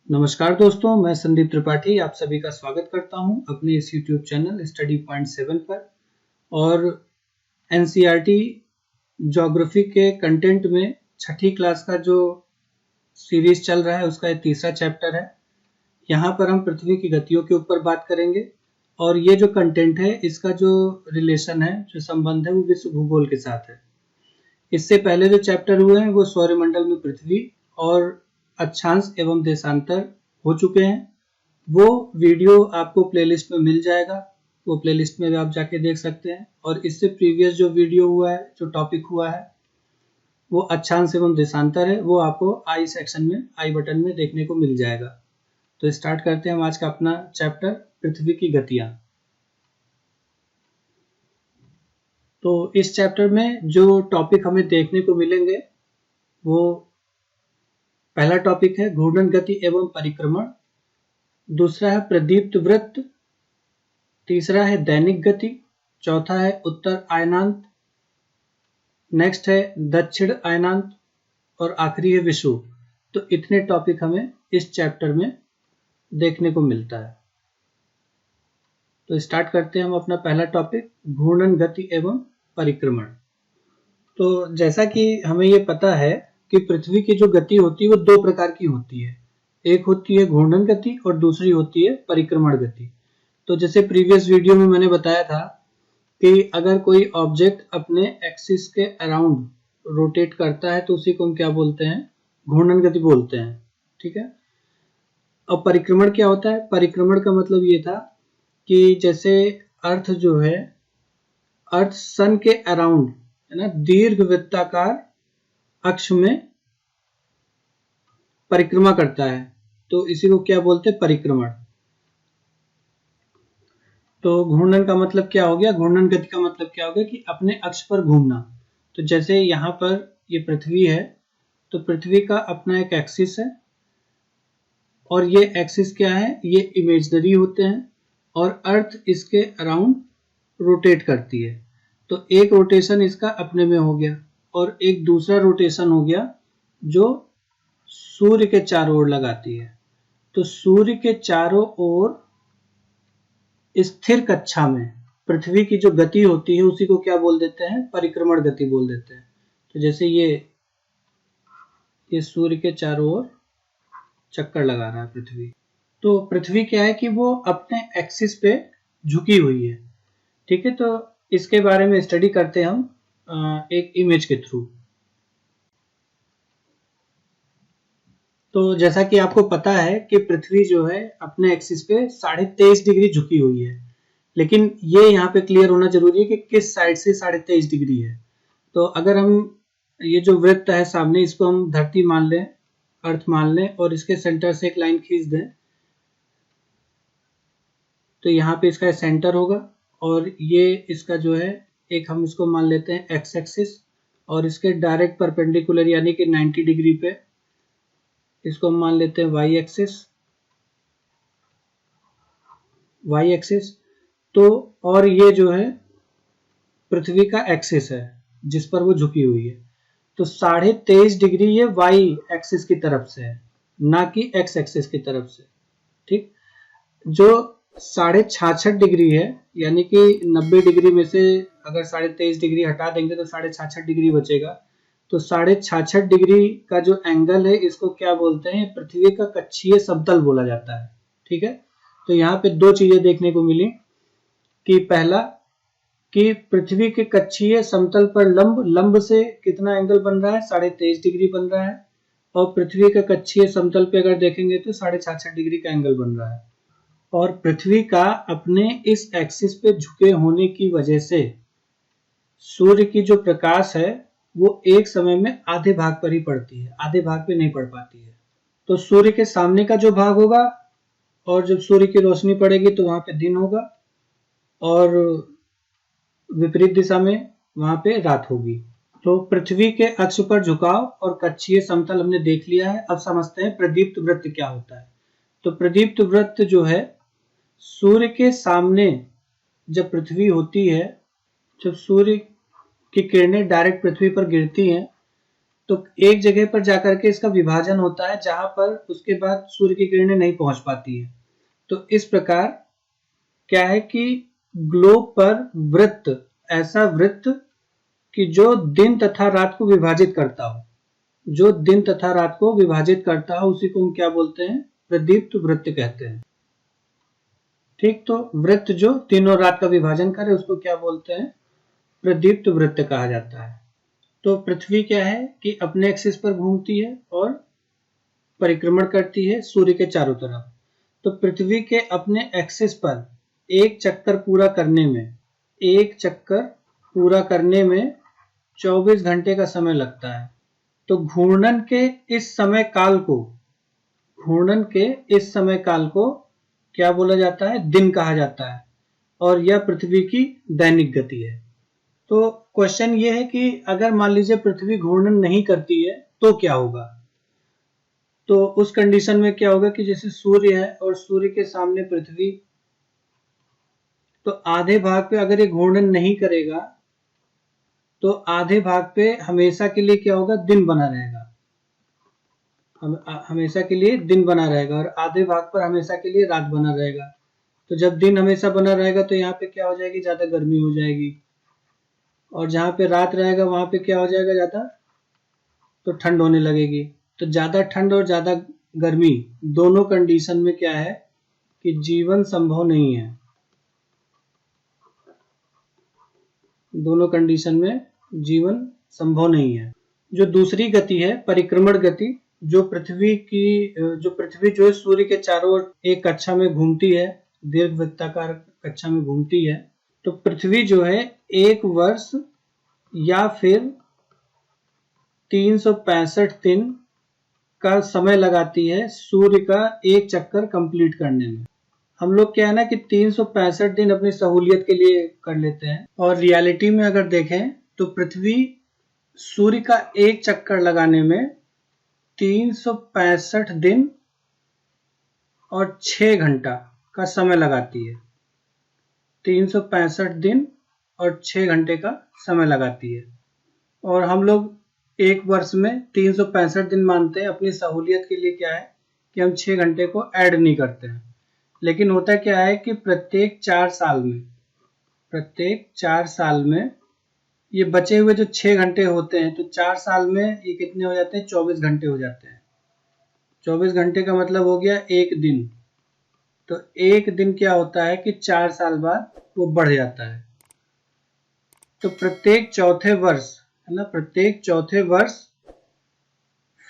नमस्कार दोस्तों, मैं संदीप त्रिपाठी आप सभी का स्वागत करता हूं अपने इस YouTube चैनल स्टडी पॉइंट 7 पर। और NCERT ज्योग्राफी के कंटेंट में छठी क्लास का जो सीरीज चल रहा है उसका ये तीसरा चैप्टर है। यहाँ पर हम पृथ्वी की गतियों के ऊपर बात करेंगे और ये जो कंटेंट है इसका जो रिलेशन है, जो संबंध है, वो विश्व भूगोल के साथ है। इससे पहले जो चैप्टर हुए हैं वो सौरमंडल में पृथ्वी और अक्षांश एवं देशांतर हो चुके हैं। वो वीडियो आपको प्लेलिस्ट में मिल जाएगा, वो प्लेलिस्ट में भी आप जाके देख सकते हैं। और इससे प्रीवियस जो वीडियो हुआ है, जो टॉपिक हुआ है, वो अक्षांश एवं देशांतर है, वो आपको आई सेक्शन में, आई बटन में देखने को मिल जाएगा। तो स्टार्ट करते हैं हम आज का अपना चैप्टर, पृथ्वी की गतियां। तो इस चैप्टर में जो टॉपिक हमें देखने को मिलेंगे वो पहला टॉपिक है घूर्णन गति एवं परिक्रमण, दूसरा है प्रदीप्त वृत्त, तीसरा है दैनिक गति, चौथा है उत्तर अयनांत, नेक्स्ट है दक्षिण अयनांत और आखिरी है विषुव। तो इतने टॉपिक हमें इस चैप्टर में देखने को मिलता है। तो स्टार्ट करते हैं हम अपना पहला टॉपिक, घूर्णन गति एवं परिक्रमण। तो जैसा कि हमें ये पता है कि पृथ्वी की जो गति होती है वो दो प्रकार की होती है, एक होती है घूर्णन गति और दूसरी होती है परिक्रमण गति। तो जैसे प्रीवियस वीडियो में मैंने बताया था कि अगर कोई ऑब्जेक्ट अपने एक्सिस के अराउंड रोटेट करता है तो उसी को हम क्या बोलते हैं, घूर्णन गति बोलते हैं। ठीक है। अब परिक्रमण क्या होता है? परिक्रमण का मतलब ये था कि जैसे अर्थ जो है, अर्थ सन के अराउंड है ना, दीर्घ वृत्ताकार अक्ष में परिक्रमा करता है, तो इसी को क्या बोलते हैं, परिक्रमण। तो घूर्णन का मतलब क्या हो गया, घूर्णन गति का मतलब क्या हो गया कि अपने अक्ष पर घूमना। तो जैसे यहाँ पर ये पृथ्वी है, तो पृथ्वी का अपना एक एक्सिस है और ये एक्सिस क्या है, ये इमेजिनरी होते हैं और अर्थ इसके अराउंड रोटेट करती है। तो एक रोटेशन इसका अपने में हो गया और एक दूसरा रोटेशन हो गया जो सूर्य के चारों ओर लगाती है। तो सूर्य के चारों ओर स्थिर कक्षा में पृथ्वी की जो गति होती है उसी को क्या बोल देते हैं, परिक्रमण गति बोल देते हैं। तो जैसे ये सूर्य के चारों ओर चक्कर लगा रहा है पृथ्वी, तो पृथ्वी क्या है कि वो अपने एक्सिस पे झुकी हुई है। ठीक है। तो इसके बारे में स्टडी करते हैं हम एक इमेज के थ्रू। तो जैसा कि आपको पता है कि पृथ्वी जो है अपने एक्सिस पे 23.5 डिग्री झुकी हुई है, लेकिन ये यहाँ पे क्लियर होना जरूरी है कि किस साइड से 23.5 डिग्री है। तो अगर हम ये जो वृत्त है सामने, इसको हम धरती मान लें, अर्थ मान लें और इसके सेंटर से एक लाइन खींच दें, तो यहाँ पे इसका सेंटर होगा और ये इसका जो है एक, हम इसको मान लेते हैं एक्स एक्सिस, और इसके डायरेक्ट परपेंडिकुलर यानी कि 90 डिग्री पे इसको हम मान लेते हैं वाई एक्सिस, वाई एक्सिस। तो और ये जो है पृथ्वी का एक्सिस है जिस पर वो झुकी हुई है। तो 23.5 डिग्री ये वाई एक्सिस की तरफ से है, ना कि एक्स एक्सिस की तरफ से। ठीक। जो 66.5 डिग्री है, यानी कि 90 डिग्री में से अगर 23.5 डिग्री हटा देंगे तो 66.5 डिग्री बचेगा। तो 66.5 डिग्री का जो एंगल है इसको क्या बोलते हैं, पृथ्वी का कक्षीय समतल बोला जाता है। ठीक है। तो यहाँ पे दो चीजें देखने को मिली कि पहला कि पृथ्वी के कक्षीय समतल पर लंब से कितना एंगल बन रहा है, 23.5 डिग्री बन रहा है, और पृथ्वी के कक्षीय समतल पे अगर देखेंगे तो 66.5 डिग्री का एंगल बन रहा है। और पृथ्वी का अपने इस एक्सिस पे झुके होने की वजह से सूर्य की जो प्रकाश है वो एक समय में आधे भाग पर ही पड़ती है, आधे भाग पे नहीं पड़ पाती है। तो सूर्य के सामने का जो भाग होगा, और जब सूर्य की रोशनी पड़ेगी तो वहां पे दिन होगा, और विपरीत दिशा में वहां पे रात होगी। तो पृथ्वी के अक्ष पर झुकाव और कक्षीय समतल हमने देख लिया है। अब समझते हैं प्रदीप्त वृत्त क्या होता है। तो प्रदीप्त वृत्त जो है, सूर्य के सामने जब पृथ्वी होती है, जब सूर्य की किरणें डायरेक्ट पृथ्वी पर गिरती हैं तो एक जगह पर जाकर के इसका विभाजन होता है जहां पर उसके बाद सूर्य की किरणें नहीं पहुंच पाती है। तो इस प्रकार क्या है कि ग्लोब पर वृत्त, ऐसा वृत्त कि जो दिन तथा रात को विभाजित करता हो, जो दिन तथा रात को विभाजित करता हो, उसी को हम क्या बोलते हैं? प्रदीप्त वृत्त कहते हैं। ठीक, तो वृत्त जो दिन और रात का विभाजन करे उसको क्या बोलते हैं? प्रदीप्त वृत्त कहा जाता है। तो पृथ्वी क्या है कि अपने एक्सिस पर घूमती है और परिक्रमण करती है सूर्य के चारों तरफ। तो पृथ्वी के अपने एक्सिस पर एक चक्कर पूरा करने में 24 घंटे का समय लगता है। तो घूर्णन के इस समय काल को क्या बोला जाता है? दिन कहा जाता है, और यह पृथ्वी की दैनिक गति है। तो क्वेश्चन ये है कि अगर मान लीजिए पृथ्वी घूर्णन नहीं करती है तो क्या होगा? तो उस कंडीशन में क्या होगा कि जैसे सूर्य है और सूर्य के सामने पृथ्वी, तो आधे भाग पे अगर ये घूर्णन नहीं करेगा तो आधे भाग पे हमेशा के लिए क्या होगा? दिन बना रहेगा, हमेशा के लिए दिन बना रहेगा, और आधे भाग पर हमेशा के लिए रात बना रहेगा। तो जब दिन हमेशा बना रहेगा तो यहाँ पे क्या हो जाएगी? ज्यादा गर्मी हो जाएगी, और जहां पे रात रहेगा वहां पे क्या हो जाएगा? ज्यादा, तो ठंड होने लगेगी। तो ज्यादा ठंड और ज्यादा गर्मी दोनों कंडीशन में क्या है कि जीवन संभव नहीं है। दोनों कंडीशन में जीवन संभव नहीं है। जो दूसरी गति है परिक्रमण गति, जो पृथ्वी जो है सूर्य के चारों ओर एक कक्षा में घूमती है, दीर्घवृत्ताकार कक्षा में घूमती है। तो पृथ्वी जो है एक वर्ष या फिर 365 दिन का समय लगाती है सूर्य का एक चक्कर कंप्लीट करने में। हम लोग क्या है ना कि 365 दिन अपनी सहूलियत के लिए कर लेते हैं, और रियलिटी में अगर देखें तो पृथ्वी सूर्य का एक चक्कर लगाने में 365 दिन और 6 घंटा का समय लगाती है। 365 दिन और 6 घंटे का समय लगाती है, और हम लोग एक वर्ष में 365 दिन मानते हैं। अपनी सहूलियत के लिए क्या है कि हम 6 घंटे को ऐड नहीं करते हैं। लेकिन होता क्या है कि प्रत्येक 4 साल में ये बचे हुए जो 6 घंटे होते हैं, तो 4 साल में ये कितने हो जाते हैं? 24 घंटे हो जाते हैं। 24 घंटे का मतलब हो गया एक दिन। तो एक दिन क्या होता है कि 4 साल बाद वो बढ़ जाता है। तो प्रत्येक चौथे वर्ष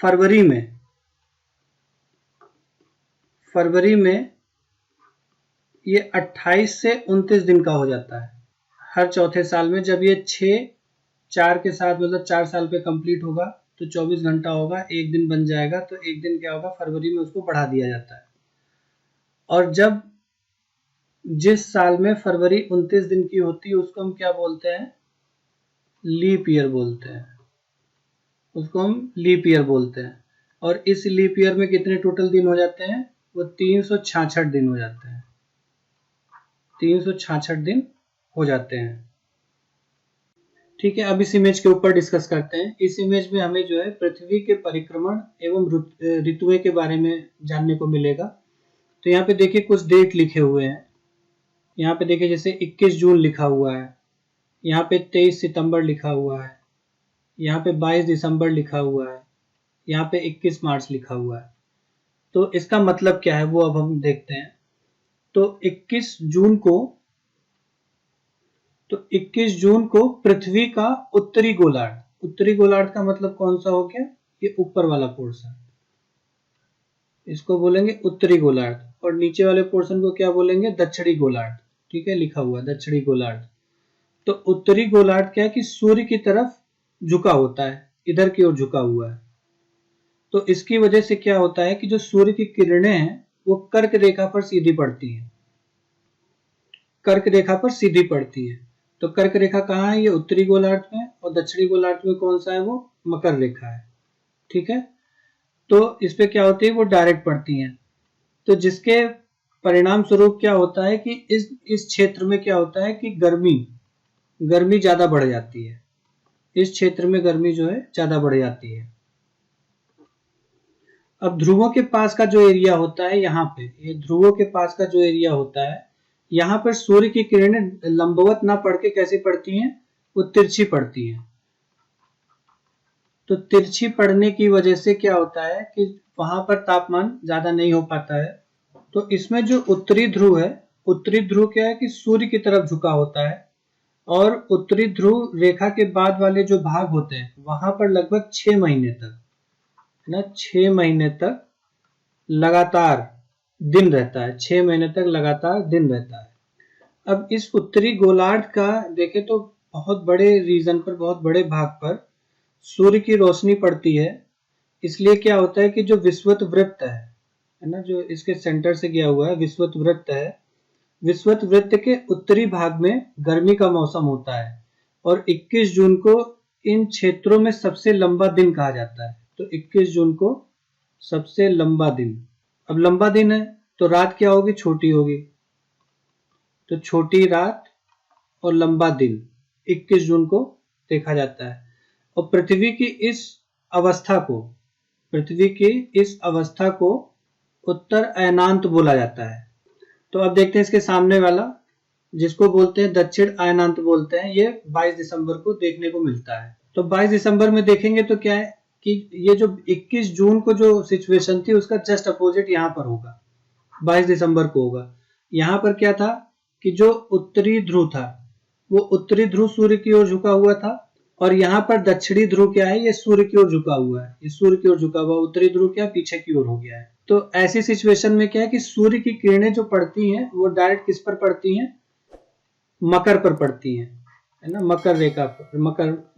फरवरी में ये 28 से 29 दिन का हो जाता है। हर चौथे साल में जब ये 4 के साथ मतलब 4 साल पे कंप्लीट होगा तो 24 घंटा होगा, एक दिन बन जाएगा। तो एक दिन क्या होगा? फरवरी में उसको बढ़ा दिया जाता है। और जब जिस साल में फरवरी 29 दिन की होती है उसको हम क्या बोलते हैं? लीप ईयर बोलते हैं। और इस लीप ईयर में कितने टोटल दिन हो जाते हैं? वो 366 दिन हो जाते हैं। 366 दिन हो जाते हैं। ठीक है, अब इस इमेज के ऊपर डिस्कस करते हैं। इस इमेज में हमें जो है पृथ्वी के परिक्रमण एवं ऋतुओं के बारे में जानने को मिलेगा। तो यहाँ पे देखिए कुछ डेट लिखे हुए हैं। यहाँ पे देखिए जैसे 21 जून लिखा हुआ है, यहाँ पे 23 सितंबर लिखा हुआ है, यहाँ पे 22 दिसंबर लिखा हुआ है, यहाँ पे 21 मार्च लिखा हुआ है। तो इसका मतलब क्या है वो अब हम देखते हैं। तो 21 जून को पृथ्वी का उत्तरी गोलार्ध का मतलब कौन सा हो गया? ये ऊपर वाला पोर्शन, इसको बोलेंगे उत्तरी गोलार्ध, और नीचे वाले पोर्शन को क्या बोलेंगे? दक्षिणी गोलार्ध। ठीक है, लिखा हुआ दक्षिणी गोलार्ध। तो उत्तरी गोलार्ध क्या है कि सूर्य की तरफ झुका होता है, इधर की ओर झुका हुआ है। तो इसकी वजह से क्या होता है कि जो सूर्य की किरणें हैं वो कर्क रेखा पर सीधी पड़ती है। तो कर्क रेखा कहाँ है? ये उत्तरी गोलार्ध में, और दक्षिणी गोलार्ध में कौन सा है? वो मकर रेखा है। ठीक है, तो इस पे क्या होती है? वो डायरेक्ट पड़ती हैं। तो जिसके परिणाम स्वरूप क्या होता है कि इस क्षेत्र में क्या होता है कि गर्मी ज्यादा बढ़ जाती है। इस क्षेत्र में गर्मी जो है ज्यादा बढ़ जाती है। अब ध्रुवों के पास का जो एरिया होता है, यहाँ पे ये ध्रुवों के पास का जो एरिया होता है, यहाँ पर सूर्य की किरणें लंबवत ना पड़ के कैसी पड़ती हैं, वो तिरछी पड़ती हैं। तो तिरछी पड़ने की वजह से क्या होता है कि वहां पर तापमान ज्यादा नहीं हो पाता है। तो इसमें जो उत्तरी ध्रुव है, उत्तरी ध्रुव क्या है कि सूर्य की तरफ झुका होता है, और उत्तरी ध्रुव रेखा के बाद वाले जो भाग होते हैं वहां पर लगभग 6 महीने तक ना 6 महीने तक लगातार दिन रहता है। 6 महीने तक लगातार दिन रहता है। अब इस उत्तरी गोलार्ध का देखें तो बहुत बड़े रीजन पर, बहुत बड़े भाग पर सूर्य की रोशनी पड़ती है। इसलिए क्या होता है कि जो विषुवत वृत्त है ना, जो इसके सेंटर से गया हुआ है विषुवत वृत्त है, विषुवत वृत्त के उत्तरी भाग में गर्मी का मौसम होता है, और 21 जून को इन क्षेत्रों में सबसे लंबा दिन कहा जाता है। तो 21 जून को सबसे लंबा दिन। अब लंबा दिन है तो रात क्या होगी, छोटी होगी। तो छोटी रात और लंबा दिन 21 जून को देखा जाता है। और पृथ्वी की इस अवस्था को उत्तर अयनांत बोला जाता है। तो अब देखते हैं इसके सामने वाला, जिसको बोलते हैं दक्षिण अयनांत बोलते हैं, ये 22 दिसंबर को देखने को मिलता है। तो 22 दिसंबर में देखेंगे तो क्या है कि ये जो 21 जून को जो सिचुएशन थी उसका जस्ट अपोजिट यहाँ पर होगा, 22 दिसंबर को होगा। यहाँ पर क्या था कि जो उत्तरी ध्रुव था वो उत्तरी ध्रुव सूर्य की ओर झुका हुआ था, और यहाँ पर दक्षिणी ध्रुव क्या है, ये सूर्य की ओर झुका हुआ है। ये सूर्य की ओर झुका हुआ, उत्तरी ध्रुव क्या पीछे की ओर हो गया है। तो ऐसी सिचुएशन में क्या है कि सूर्य की किरणें जो पड़ती हैं वो डायरेक्ट किस पर पड़ती हैं, मकर पर पड़ती हैं, है ना, मकर रेखा पर,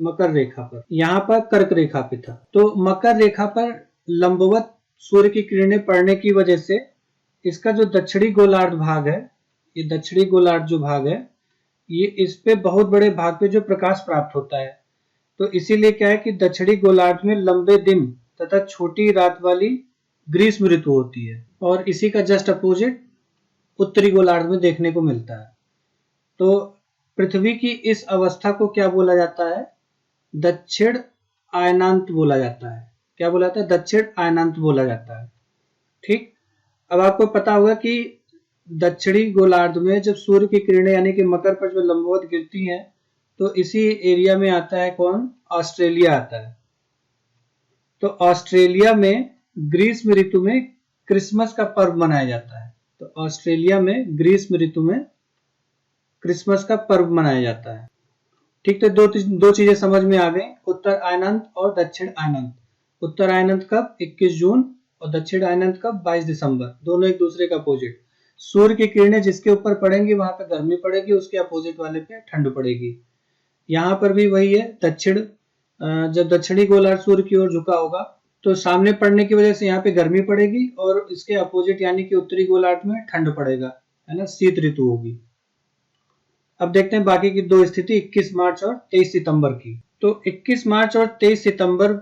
मकर रेखा पर। यहाँ पर कर्क रेखा पे था। तो मकर रेखा पर लंबवत सूर्य की किरणें पड़ने की वजह से इसका जो दक्षिणी गोलार्ध भाग है, ये दक्षिणी गोलार्ध जो भाग है, ये इस पे बहुत बड़े भाग पे जो प्रकाश प्राप्त होता है। तो इसीलिए क्या है कि दक्षिणी गोलार्ध में लंबे दिन तथा छोटी रात वाली ग्रीष्म ऋतु होती है, और इसी का जस्ट अपोजिट उत्तरी गोलार्ध में देखने को मिलता है। तो पृथ्वी की इस अवस्था को क्या बोला जाता है, दक्षिण अयनांत बोला जाता है। क्या बोला जाता है, दक्षिण अयनांत बोला जाता है। ठीक। अब आपको पता होगा कि दक्षिणी गोलार्ध में जब सूर्य की किरणें यानी कि मकर पर जो लंबवत गिरती हैं, तो इसी एरिया में आता है कौन, ऑस्ट्रेलिया आता है। तो ऑस्ट्रेलिया में ग्रीष्म ऋतु में क्रिसमस का पर्व मनाया जाता है। तो ऑस्ट्रेलिया में ग्रीष्म ऋतु में क्रिसमस का पर्व मनाया जाता है। ठीक। तो दो चीजें समझ में आ गई, उत्तर अयनांत और दक्षिण अयनांत। उत्तर अयनांत कब, 21 जून, और दक्षिण अयनांत कब, 22 दिसंबर। दोनों एक दूसरे का अपोजिट। सूर्य की किरणें जिसके ऊपर पड़ेंगी वहां पे गर्मी पड़ेगी, उसके अपोजिट वाले पे ठंड पड़ेगी। यहाँ पर भी वही है, जब दक्षिणी गोलार्ध सूर्य की ओर झुका होगा तो सामने पड़ने की वजह से यहाँ पे गर्मी पड़ेगी, और इसके अपोजिट यानी कि उत्तरी गोलार्ध में ठंड पड़ेगा, है ना, शीत ऋतु होगी। अब देखते हैं बाकी की दो स्थिति 21 मार्च और 23 सितंबर की। तो 21 मार्च और 23 सितंबर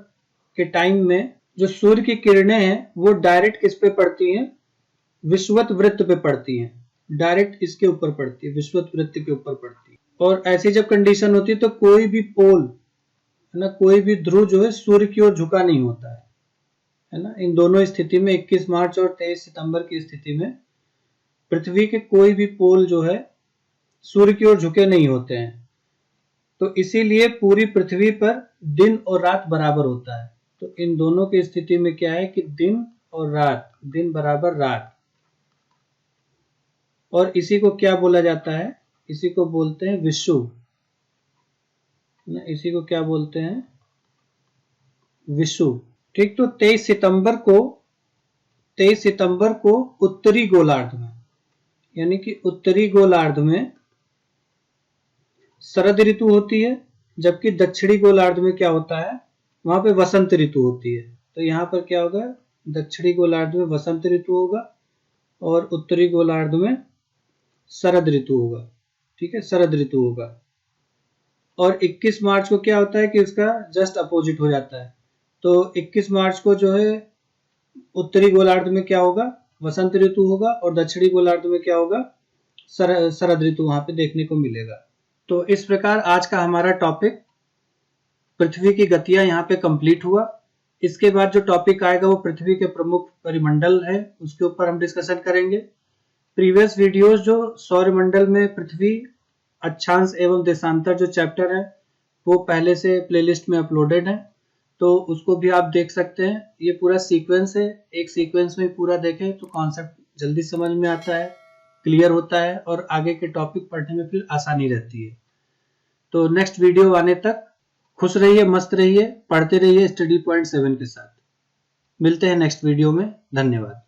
के टाइम में जो सूर्य की किरणें हैं वो डायरेक्ट किस पे पड़ती हैं, विषुवत वृत्त पे पड़ती हैं। डायरेक्ट इसके ऊपर पड़ती है, विषुवत वृत्त के ऊपर पड़ती है। और ऐसी जब कंडीशन होती है तो कोई भी पोल, है ना, कोई भी ध्रुव जो है सूर्य की ओर झुका नहीं होता है ना। इन दोनों स्थिति में 21 मार्च और 23 सितंबर की स्थिति में पृथ्वी के कोई भी पोल जो है सूर्य की ओर झुके नहीं होते हैं। तो इसीलिए पूरी पृथ्वी पर दिन और रात बराबर होता है। तो इन दोनों की स्थिति में क्या है कि दिन और रात, दिन बराबर रात। और इसी को क्या बोला जाता है, इसी को बोलते हैं विषुव। इसी को क्या बोलते हैं, विषुव। ठीक। तो 23 सितंबर को उत्तरी गोलार्ध में, यानी कि उत्तरी गोलार्ध में शरद ऋतु होती है, जबकि दक्षिणी गोलार्ध में क्या होता है, वहां पे वसंत ऋतु होती है। तो यहाँ पर क्या होगा, दक्षिणी गोलार्ध में वसंत ऋतु होगा और उत्तरी गोलार्ध में शरद ऋतु होगा। ठीक है, शरद ऋतु होगा। और 21 मार्च को क्या होता है कि उसका जस्ट अपोजिट हो जाता है। तो 21 मार्च को जो है उत्तरी गोलार्ध में क्या होगा, वसंत ऋतु होगा, और दक्षिणी गोलार्ध में क्या होगा, शरद ऋतु वहां पे देखने को मिलेगा। तो इस प्रकार आज का हमारा टॉपिक पृथ्वी की गतियां यहाँ पे कंप्लीट हुआ। इसके बाद जो टॉपिक आएगा वो पृथ्वी के प्रमुख परिमंडल है, उसके ऊपर हम डिस्कशन करेंगे। प्रीवियस वीडियोस जो सौरमंडल में पृथ्वी, अक्षांश एवं देशांतर जो चैप्टर है वो पहले से प्लेलिस्ट में अपलोडेड है, तो उसको भी आप देख सकते हैं। ये पूरा सीक्वेंस है, एक सीक्वेंस में पूरा देखें तो कॉन्सेप्ट जल्दी समझ में आता है, क्लियर होता है और आगे के टॉपिक पढ़ने में फिर आसानी रहती है। तो नेक्स्ट वीडियो आने तक खुश रहिए, मस्त रहिए, पढ़ते रहिए स्टडी पॉइंट 7 के साथ। मिलते हैं नेक्स्ट वीडियो में। धन्यवाद।